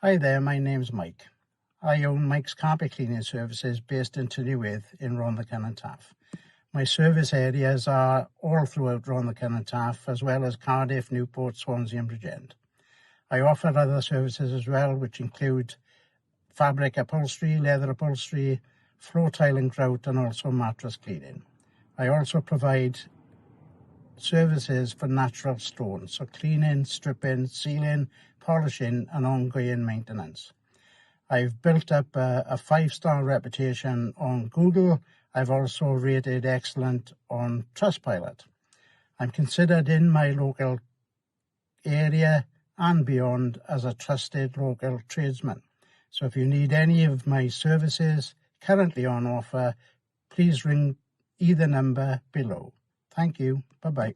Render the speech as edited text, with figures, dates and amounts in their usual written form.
Hi there, my name's Mike. I own Mike's Carpet Cleaning Services based in Tynewydd in Rhondda and Taff. My service areas are all throughout Rhondda and Taff, as well as Cardiff, Newport, Swansea and Bridgend. I offer other services as well, which include fabric upholstery, leather upholstery, floor tile and grout, and also mattress cleaning. I also provide services for natural stones, so cleaning, stripping, sealing, polishing and ongoing maintenance. I've built up a 5-star reputation on Google. I've also rated excellent on Trustpilot. I'm considered in my local area and beyond as a trusted local tradesman. So if you need any of my services currently on offer, please ring either number below. Thank you. Bye-bye.